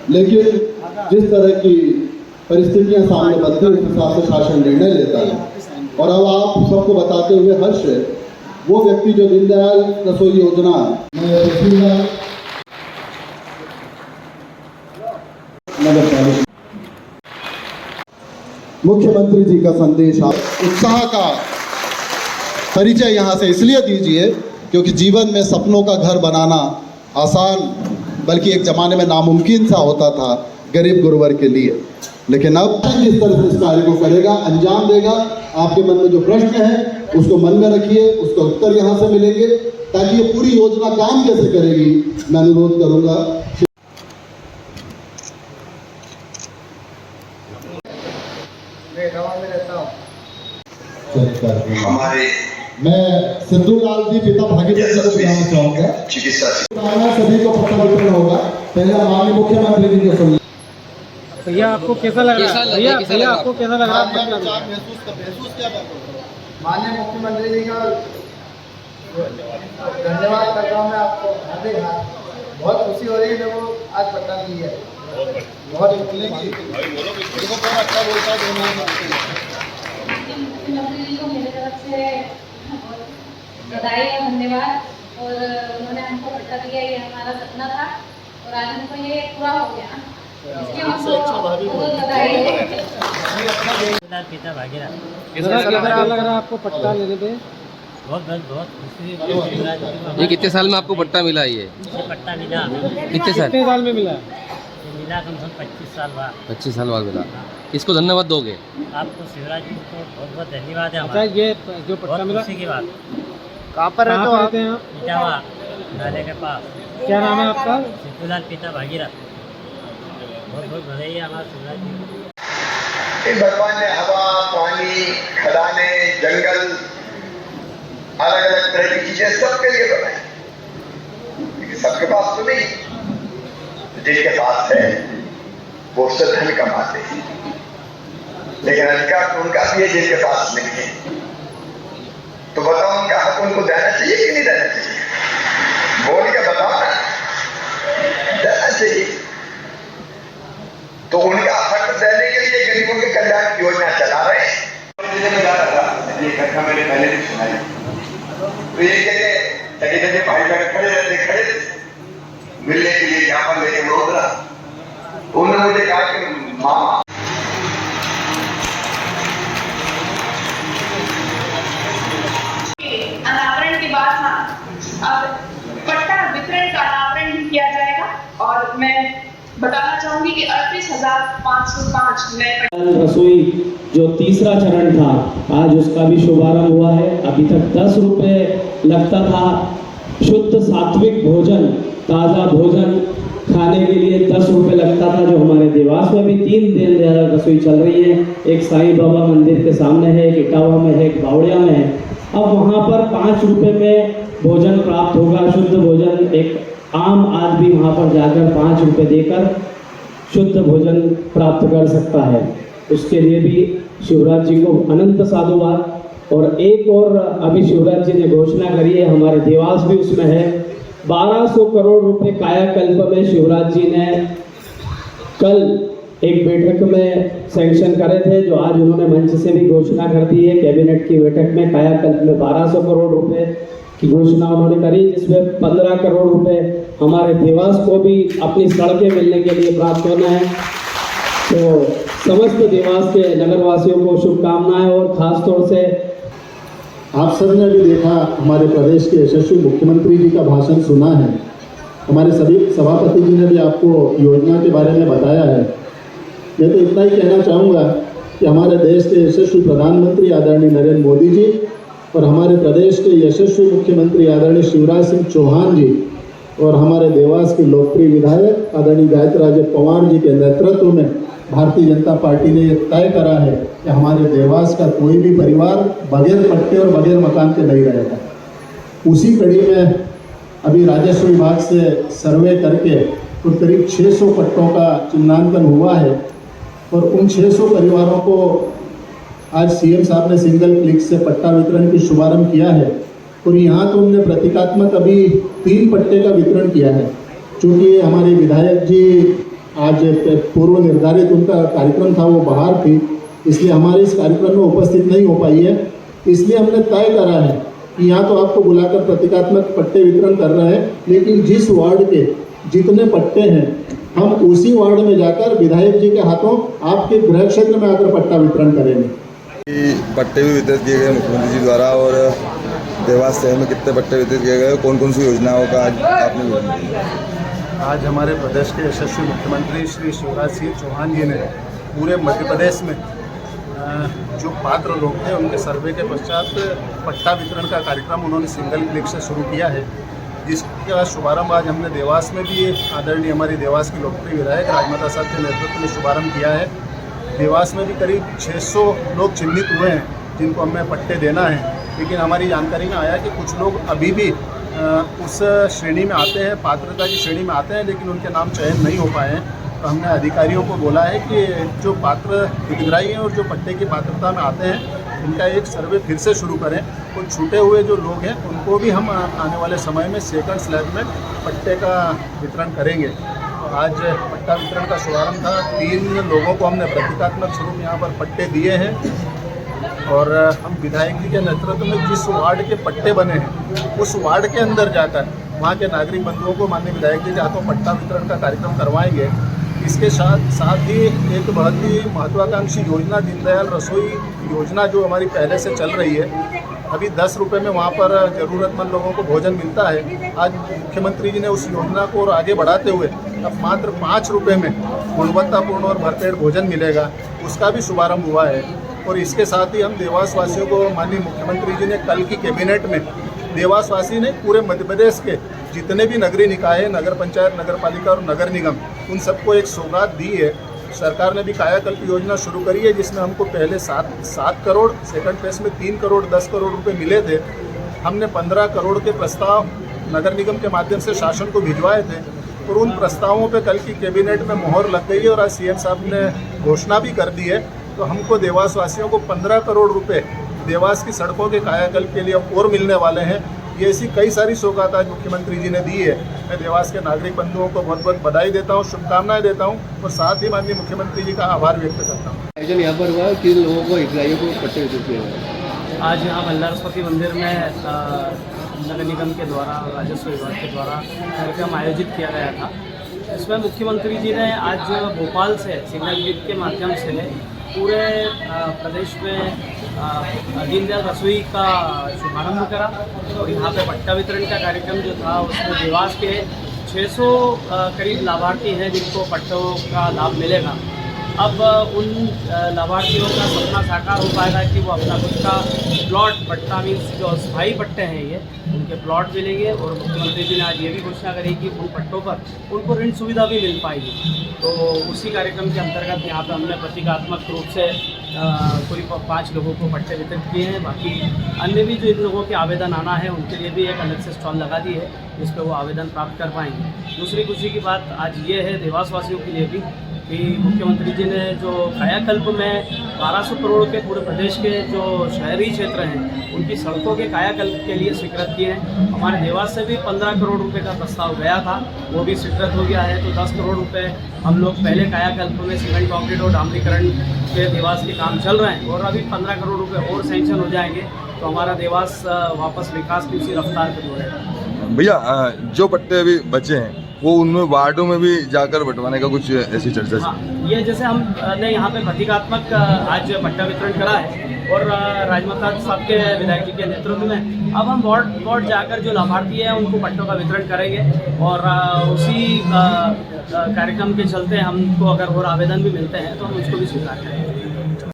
लेकिन जिस तरह की परिस्थितियां सामने बनती है उस हिसाब से शासन निर्णय लेता है। और अब आप सबको बताते हुए हर्ष है, वो व्यक्ति जो दीनदयाल रसोई योजना में मुख्यमंत्री जी का संदेश, आप उत्साह का परिचय यहाँ से इसलिए दीजिए क्योंकि जीवन में सपनों का घर बनाना आसान बल्कि एक ज़माने में नामुमकिन सा होता था गरीब गुरबर के लिए। लेकिन अब जिस तरह से इस कार्य को करेगा, अंजाम देगा, आपके मन में जो प्रश्न है उसको मन में रखिए, उसका उत्तर यहाँ से मिलेंगे ताकि ये पूरी योजना काम कैसे करेगी। मैं अनुरोध करूँगा। मैं सिद्धू लाल जी पिता भागीरथ जी को बुलाना चाहूँगा। सभी को पत्र वितरण होगा। पहले माननीय मुख्यमंत्री जी को सुन। भैया आपको कैसा लग रहा है? भैया आपको कैसा लग रहा है? महसूस क्या कर? माननीय मुख्यमंत्री जी का धन्यवाद कर रहा हूँ मैं आपको। बहुत खुशी हो रही है जब वो आज पट्टा दी है। बहुत अच्छा बोलता है। मुख्यमंत्री जी को मेरी तरफ से बधाई और धन्यवाद। और उन्होंने हमको पट्टा दिया, ये हमारा सपना था और आज हमको ये पूरा हो गया, इसलिए हमको बहुत बधाई है। पिता भागीरथ, कैसा लग रहा है आपको पट्टा लेने पे? बहुत खुशी। ये कितने साल में आपको पट्टा मिला? ये पट्टा मिला कितने साल में मिला? मिला कम से कम 25 साल बाद। 25 साल बाद मिला। किसको धन्यवाद दोगे? आपको शिवराज जी को बहुत बहुत धन्यवाद है। अच्छा, ये जो पट्टा मिला खुशी की बात। कहाँ पर रहते हैं? इटावा नाले के पास। क्या नाम है आपका? सिद्धूलाल पिता भागीरथ। बहुत बहुत बधाई है हमारे शिवराज जी। भगवान ने हवा, पानी, खदाने, जंगल, अलग अलग तरह की चीजें सबके लिए बनाई, लेकिन सबके पास तो नहीं। जिनके पास है वो उससे धन कमाते हैं, लेकिन अधिकार तो उनका भी है जिनके पास नहीं है। तो बताओ उनका हक उनको देना चाहिए कि नहीं देना चाहिए? बोल के बताओ ना, देना चाहिए। तो उनका हक देने के लिए गरीबों के कल्याण की योजना चला रहे हैं। ये कथा मैंने पहले भी सुनाई। तो ये कहते जगह भाई बहन खड़े रहते मिलने के लिए ज्ञापन लेके वडोदरा। उन्होंने मुझे कहा कि मामा अनावरण के बाद अब पट्टा वितरण का अनावरण भी किया जाएगा। और मैं बताना चाहूंगी कि 38,505 नए रसोई जो तीसरा चरण था आज उसका भी शुभारंभ हुआ है। अभी तक 10 रुपए लगता था शुद्ध सात्विक भोजन, ताज़ा भोजन खाने के लिए 10 रुपए लगता था, जो हमारे देवास में भी 3 दीनदयाल रसोई चल रही है। एक साईं बाबा मंदिर के सामने है, एक इटावा में है, एक बावड़िया में है। अब वहाँ पर 5 रुपए में भोजन प्राप्त होगा, शुद्ध भोजन। एक आम आदमी वहाँ पर जाकर 5 रुपए देकर शुद्ध भोजन प्राप्त कर सकता है। उसके लिए भी शिवराज जी को अनंत साधुवाद। और एक और अभी शिवराज जी ने घोषणा करी है, हमारे देवास भी उसमें है। 1200 करोड़ रुपए कायाकल्प में शिवराज जी ने कल एक बैठक में सैंक्शन करे थे, जो आज उन्होंने मंच से भी घोषणा कर दी है। कैबिनेट की बैठक में कायाकल्प में 1200 करोड़ रुपए की घोषणा उन्होंने करी, जिसमें 15 करोड़ रुपए हमारे देवास को भी अपनी सड़कें मिलने के लिए प्राप्त होना है। तो समस्त देवास के नगरवासियों को शुभकामनाएं। और खासतौर से आप सबने भी देखा, हमारे प्रदेश के यशस्वी मुख्यमंत्री जी का भाषण सुना है। हमारे सभी सभापति जी ने भी आपको योजना के बारे में बताया है। मैं तो इतना ही कहना चाहूँगा कि हमारे देश के यशस्वी प्रधानमंत्री आदरणीय नरेंद्र मोदी जी और हमारे प्रदेश के यशस्वी मुख्यमंत्री आदरणीय शिवराज सिंह चौहान जी और हमारे देवास के लोकप्रिय विधायक आदरणीय गायत्री राजे पवार जी के नेतृत्व में भारतीय जनता पार्टी ने ये तय करा है कि हमारे देवास का कोई भी परिवार बगैर पट्टे और बगैर मकान के नहीं रहेगा। उसी कड़ी में अभी राजस्व विभाग से सर्वे करके तो करीब 600 पट्टों का चिन्हांकन हुआ है और उन 600 परिवारों को आज सीएम साहब ने सिंगल क्लिक से पट्टा वितरण की शुभारंभ किया है। और यहाँ तो हमने प्रतीकात्मक अभी 3 पट्टे का वितरण किया है। चूँकि हमारे विधायक जी आज पूर्व निर्धारित उनका कार्यक्रम था, वो बाहर थी, इसलिए हमारे इस कार्यक्रम में उपस्थित नहीं हो पाई है। इसलिए हमने तय करा है कि यहाँ तो आपको बुलाकर प्रतीकात्मक पट्टे वितरण कर रहे हैं, लेकिन जिस वार्ड के जितने पट्टे हैं हम उसी वार्ड में जाकर विधायक जी के हाथों आपके गृह क्षेत्र में आकर पट्टा वितरण करेंगे। पट्टे भी वितरित किए गए मुख्यमंत्री जी द्वारा, और देवास शहर में कितने पट्टे वितरित किए गए, कौन कौन सी योजनाओं का आज आपने विवरण दिया? आज हमारे प्रदेश के यशस्वी मुख्यमंत्री श्री शिवराज सिंह चौहान जी ने पूरे मध्य प्रदेश में जो पात्र लोग थे उनके सर्वे के पश्चात पट्टा वितरण का कार्यक्रम उन्होंने सिंगल क्लिक से शुरू किया है, जिसका शुभारंभ आज हमने देवास में भी आदरणीय हमारी देवास की लोकप्रिय विधायक राजमाता साहब के नेतृत्व में शुभारंभ किया है। देवास में भी करीब 600 लोग चिन्हित हुए हैं जिनको हमें पट्टे देना है, लेकिन हमारी जानकारी में आया कि कुछ लोग अभी भी उस श्रेणी में आते हैं, पात्रता की श्रेणी में आते हैं, लेकिन उनके नाम चयन नहीं हो पाए हैं। तो हमने अधिकारियों को बोला है कि जो पात्र हितग्राही हैं और जो पट्टे की पात्रता में आते हैं उनका एक सर्वे फिर से शुरू करें। कुछ छूटे हुए जो लोग हैं उनको भी हम आने वाले समय में सेकंड स्लैब में पट्टे का वितरण करेंगे। तो आज पट्टा वितरण का शुभारंभ था। 3 लोगों को हमने प्रतीकात्मक स्वरूप यहाँ पर पट्टे दिए हैं, और हम विधायक जी के नेतृत्व में जिस वार्ड के पट्टे बने हैं उस वार्ड के अंदर जाकर वहाँ के नागरिक बंधुओं को माननीय विधायक जी के हाथों पट्टा वितरण का कार्यक्रम करवाएंगे। इसके साथ ही एक बहुत ही महत्वाकांक्षी योजना दीनदयाल रसोई योजना जो हमारी पहले से चल रही है, अभी 10 रुपये में वहाँ पर ज़रूरतमंद लोगों को भोजन मिलता है। आज मुख्यमंत्री जी ने उस योजना को और आगे बढ़ाते हुए अब मात्र 5 रुपये में गुणवत्तापूर्ण और भरपेट भोजन मिलेगा, उसका भी शुभारंभ हुआ है। और इसके साथ ही हम देवास वासियों को माननीय मुख्यमंत्री जी ने कल की कैबिनेट में देवास वासी ने पूरे मध्य प्रदेश के जितने भी नगरीय निकाय, नगर पंचायत, नगर पालिका और नगर निगम, उन सबको एक सौगात दी है। सरकार ने भी कायाकल्प योजना शुरू करी है, जिसमें हमको पहले 7 करोड़, सेकंड फेज में 3 करोड़ 10 करोड़ रुपए मिले थे। हमने 15 करोड़ के प्रस्ताव नगर निगम के माध्यम से शासन को भिजवाए थे, और उन प्रस्तावों पे कल की कैबिनेट में मोहर लग गई है और आज सीएम साहब ने घोषणा भी कर दी है। तो हमको देवास वासियों को 15 करोड़ रुपए देवास की सड़कों के कायाकल्प के लिए और मिलने वाले हैं। ये ऐसी कई सारी सौगात आज मुख्यमंत्री जी ने दी है। मैं देवास के नागरिक बंधुओं को बहुत बहुत बधाई देता हूँ, शुभकामनाएं देता हूँ, और साथ ही माननीय मुख्यमंत्री जी का आभार व्यक्त करता हूँ। आयोजन यहाँ पर हुआ, किन लोगों को हितग्राहियों को पट्टे वितरित किए गए? आज यहाँ बल्लारस्पति मंदिर में नगर निगम के द्वारा, राजस्व विभाग के द्वारा कार्यक्रम आयोजित किया गया था। इसमें मुख्यमंत्री जी ने आज भोपाल से सिग्नल गिफ्ट के माध्यम से पूरे प्रदेश में दीनदयाल रसोई का शुभारंभ करा, और यहाँ पे पट्टा वितरण का कार्यक्रम जो था उसमें देवास के 600 करीब लाभार्थी हैं जिनको पट्टों का लाभ मिलेगा। अब उन लाभार्थियों का सपना साकार हो पाएगा कि वो अपना खुद का प्लॉट, पट्टा मीन्स जो स्थायी पट्टे हैं ये, उनके प्लॉट मिलेंगे। और मुख्यमंत्री जी ने आज ये भी घोषणा करी कि उन पट्टों पर उनको ऋण सुविधा भी मिल पाएगी। तो उसी कार्यक्रम के अंतर्गत यहाँ पर हमने प्रतीकात्मक रूप से कोई 5 लोगों को पट्टे वितरित किए हैं। बाकी अन्य भी जो इन लोगों के आवेदन आना है उनके लिए भी एक अलग से स्टॉल लगा दी है, जिस पर वो आवेदन प्राप्त कर पाएंगे। दूसरी खुशी की बात आज ये है देवासवासियों के लिए भी कि मुख्यमंत्री जी ने जो कायाकल्प में 1200 करोड़ के पूरे प्रदेश के जो शहरी क्षेत्र हैं उनकी सड़कों के कायाकल्प के लिए स्वीकृत किए हैं। हमारे देवास से भी 15 करोड़ रुपए का प्रस्ताव गया था, वो भी स्वीकृत हो गया है। तो 10 करोड़ रुपए हम लोग पहले कायाकल्प में सीमेंट कॉन्क्रीट और डामरीकरण के देवास के काम चल रहे हैं, और अभी 15 करोड़ रुपये और सैंक्शन हो जाएंगे तो हमारा देवास वापस विकास की उसी रफ्तार पर दौड़ेगा। भैया, जो पट्टे अभी बचे हैं वो उनमें वार्डों में भी जाकर बंटवाने का कुछ ऐसी चर्चा? हाँ, ये जैसे हमने यहाँ पे प्रतीकात्मक आज पट्टा वितरण करा है, और राजमाता साहब के विधायक जी के नेतृत्व में अब हम वार्ड जाकर जो लाभार्थी हैं उनको पट्टों का वितरण करेंगे। और उसी कार्यक्रम के चलते हमको अगर और आवेदन भी मिलते हैं तो हम उसको भी स्वीकार करेंगे।